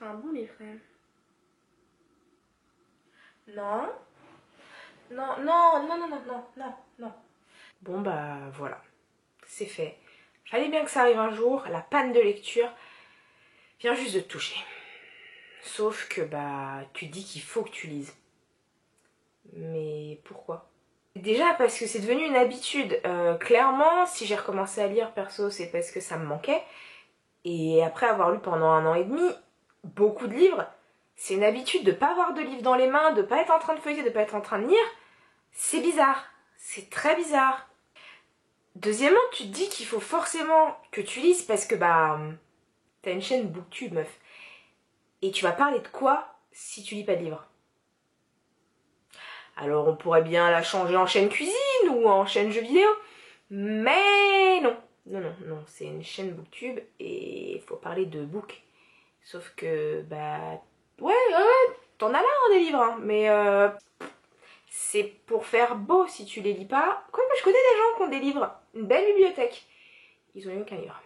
un bon livre quand même. Non. Non, non, non, non, non, non, non, non. Bon bah voilà, c'est fait. Fallait bien que ça arrive un jour, la panne de lecture vient juste de te toucher. Sauf que bah tu dis qu'il faut que tu lises. Mais pourquoi? Déjà parce que c'est devenu une habitude. Clairement, si j'ai recommencé à lire perso, c'est parce que ça me manquait. Et après avoir lu pendant 1 an et demi beaucoup de livres, c'est une habitude de pas avoir de livres dans les mains, de pas être en train de feuilleter, de pas être en train de lire. C'est bizarre. C'est très bizarre. Deuxièmement, tu te dis qu'il faut forcément que tu lises parce que bah t'as une chaîne Booktube, meuf. Et tu vas parler de quoi si tu lis pas de livres? Alors on pourrait bien la changer en chaîne cuisine ou en chaîne jeux vidéo. Mais non. Non, non, non. C'est une chaîne Booktube et il faut parler de book. Sauf que, bah... Ouais, t'en as là hein, des livres. Hein, mais c'est pour faire beau si tu les lis pas. Quoique je connais des gens qui ont des livres. Une belle bibliothèque. Ils ont eu aucun livre.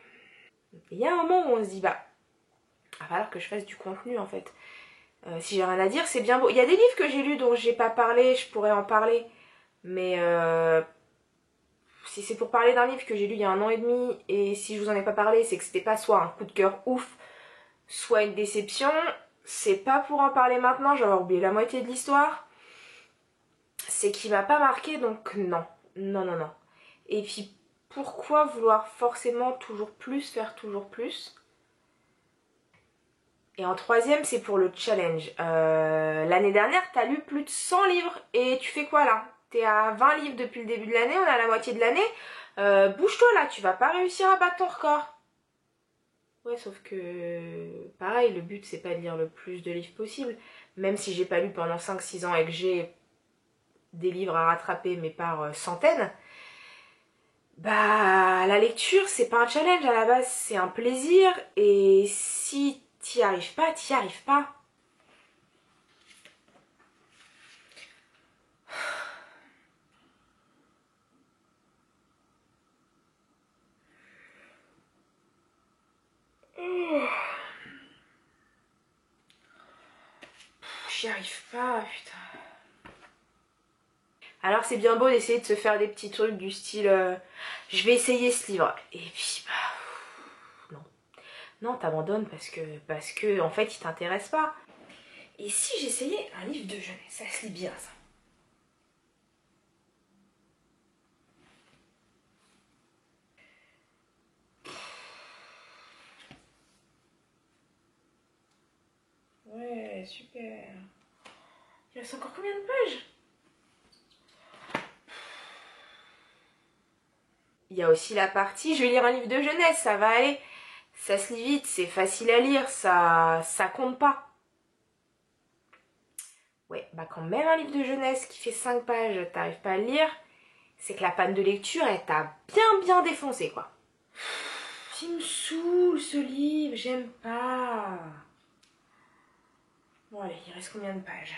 Il y a un moment où on se dit, bah... il va falloir que je fasse du contenu en fait. Si j'ai rien à dire, c'est bien beau. Il y a des livres que j'ai lus dont j'ai pas parlé, je pourrais en parler. Mais si c'est pour parler d'un livre que j'ai lu il y a 1 an et demi, et si je vous en ai pas parlé, c'est que c'était pas soit un coup de cœur ouf, soit une déception. C'est pas pour en parler maintenant, j'aurais oublié la moitié de l'histoire. C'est qu'il m'a pas marqué, donc non. Non, non, non. Et puis, pourquoi vouloir forcément toujours plus, faire toujours plus? Et en troisième, c'est pour le challenge. L'année dernière, t'as lu plus de 100 livres. Et tu fais quoi là? T'es à 20 livres depuis le début de l'année, on est à la moitié de l'année. Bouge-toi là, tu vas pas réussir à battre ton record. Ouais, sauf que... pareil, le but, c'est pas de lire le plus de livres possible. Même si j'ai pas lu pendant 5-6 ans et que j'ai des livres à rattraper, mais par centaines. Bah, la lecture, c'est pas un challenge à la base, c'est un plaisir. Et si t'y arrives pas, t'y arrives pas. J'y arrive pas, putain. Alors c'est bien beau d'essayer de se faire des petits trucs du style je vais essayer ce livre. Et puis bah non. Non, t'abandonnes parce que en fait il t'intéresse pas. Et si j'essayais un livre de jeunesse, ça se lit bien ça. Ouais, super. Il reste encore combien de pages? Il y a aussi la partie je vais lire un livre de jeunesse, ça va aller. Ça se lit vite, c'est facile à lire, ça compte pas. Ouais, bah quand même un livre de jeunesse qui fait 5 pages, t'arrives pas à le lire, c'est que la panne de lecture, elle t'a bien défoncé, quoi. Il me saoule ce livre, j'aime pas. Bon allez, il reste combien de pages?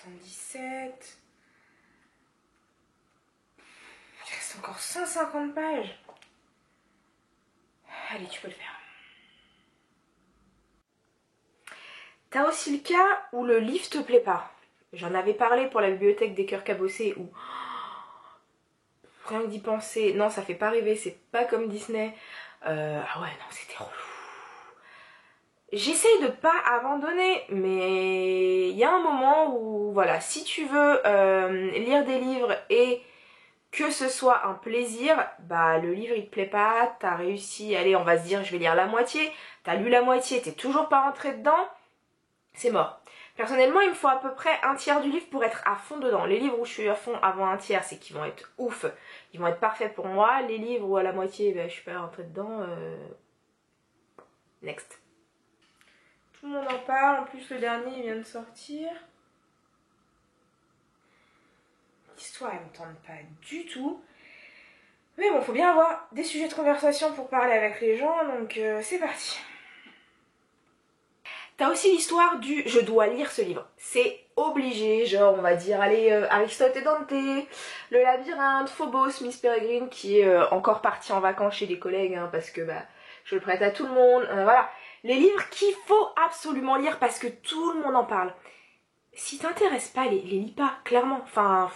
77. Il reste encore 150 pages. Allez, tu peux le faire. T'as aussi le cas où le livre te plaît pas. J'en avais parlé pour la bibliothèque des cœurs cabossés où rien que d'y penser, non ça fait pas rêver, c'est pas comme Disney. Ah ouais non c'était relou. J'essaye de pas abandonner, mais il y a un moment où voilà, si tu veux lire des livres et que ce soit un plaisir, bah le livre il te plaît pas, t'as réussi, allez on va se dire je vais lire la moitié, t'as lu la moitié, t'es toujours pas rentré dedans, c'est mort. Personnellement, il me faut à peu près un tiers du livre pour être à fond dedans. Les livres où je suis à fond avant un tiers, c'est qu'ils vont être ouf, ils vont être parfaits pour moi. Les livres où à la moitié, bah, je suis pas rentrée dedans, next. Tout le monde en parle, en plus le dernier il vient de sortir. L'histoire elle me tente pas du tout. Mais bon, faut bien avoir des sujets de conversation pour parler avec les gens, donc c'est parti. T'as aussi l'histoire du je dois lire ce livre. C'est obligé, genre on va dire, allez, Aristote et Dante, le labyrinthe, Phobos, Miss Peregrine qui est encore partie en vacances chez des collègues, hein, parce que bah je le prête à tout le monde, voilà. les livres qu'il faut absolument lire parce que tout le monde en parle. Si t'intéresses pas, les lis pas, clairement. Enfin,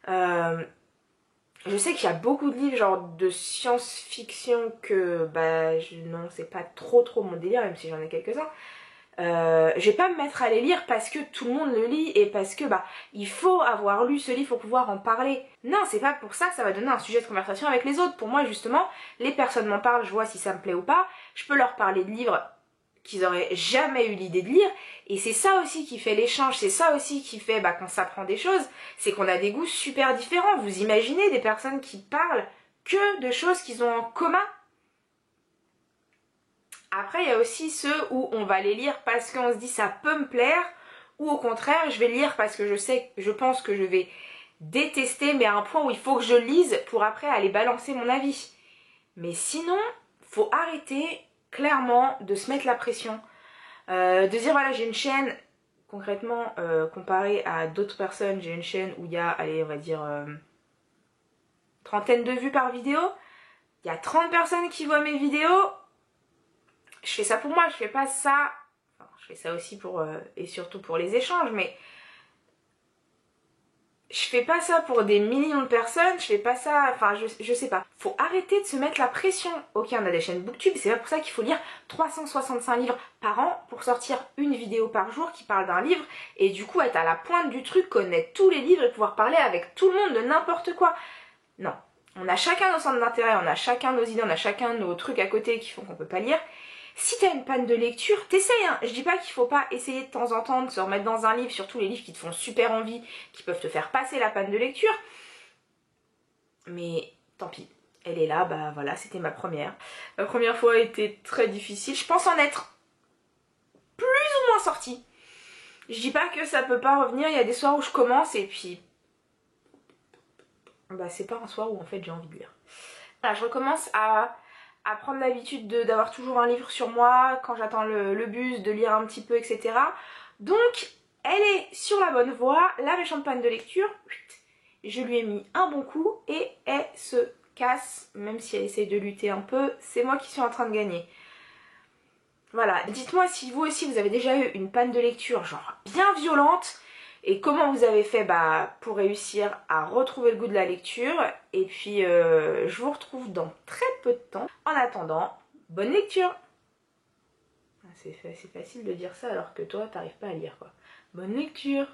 je sais qu'il y a beaucoup de livres genre de science-fiction que bah non, c'est pas trop mon délire, même si j'en ai quelques-uns. Je vais pas me mettre à les lire parce que tout le monde le lit et parce que bah il faut avoir lu ce livre pour pouvoir en parler. Non, c'est pas pour ça que ça va donner un sujet de conversation avec les autres. Pour moi, justement, les personnes m'en parlent, je vois si ça me plaît ou pas. Je peux leur parler de livres qu'ils auraient jamais eu l'idée de lire. Et c'est ça aussi qui fait l'échange, c'est ça aussi qui fait bah, qu'on s'apprend des choses. C'est qu'on a des goûts super différents. Vous imaginez des personnes qui parlent que de choses qu'ils ont en commun? Après, il y a aussi ceux où on va les lire parce qu'on se dit ça peut me plaire, ou au contraire, je vais lire parce que je pense que je vais détester, mais à un point où il faut que je lise pour après aller balancer mon avis. Mais sinon, faut arrêter clairement de se mettre la pression, de dire voilà, j'ai une chaîne, concrètement, comparé à d'autres personnes, j'ai une chaîne où il y a, allez, on va dire, trentaine de vues par vidéo, il y a 30 personnes qui voient mes vidéos. Je fais ça pour moi, je fais pas ça, enfin, je fais ça aussi pour, et surtout pour les échanges, mais je fais pas ça pour des millions de personnes, je fais pas ça, enfin je sais pas. Faut arrêter de se mettre la pression. Ok, on a des chaînes booktube, c'est pas pour ça qu'il faut lire 365 livres par an pour sortir une vidéo par jour qui parle d'un livre et du coup être à la pointe du truc, connaître tous les livres et pouvoir parler avec tout le monde de n'importe quoi. Non. On a chacun nos centres d'intérêt, on a chacun nos idées, on a chacun nos trucs à côté qui font qu'on peut pas lire. Si t'as une panne de lecture, t'essayes, hein. Je dis pas qu'il faut pas essayer de temps en temps de se remettre dans un livre, surtout les livres qui te font super envie, qui peuvent te faire passer la panne de lecture. Mais tant pis, elle est là, bah voilà, c'était ma première. Ma première fois a été très difficile, je pense en être plus ou moins sortie. Je dis pas que ça peut pas revenir, il y a des soirs où je commence et puis... Bah c'est pas un soir où en fait j'ai envie de lire. Voilà, je recommence à prendre l'habitude d'avoir toujours un livre sur moi quand j'attends le bus, de lire un petit peu, etc. Donc, elle est sur la bonne voie, la méchante panne de lecture. Je lui ai mis un bon coup et elle se casse, même si elle essaye de lutter un peu, c'est moi qui suis en train de gagner. Voilà, dites-moi si vous aussi vous avez déjà eu une panne de lecture genre bien violente et comment vous avez fait bah, pour réussir à retrouver le goût de la lecture. Et puis je vous retrouve dans très peu de temps. En attendant, bonne lecture. C'est facile de dire ça alors que toi t'arrives pas à lire quoi. Bonne lecture.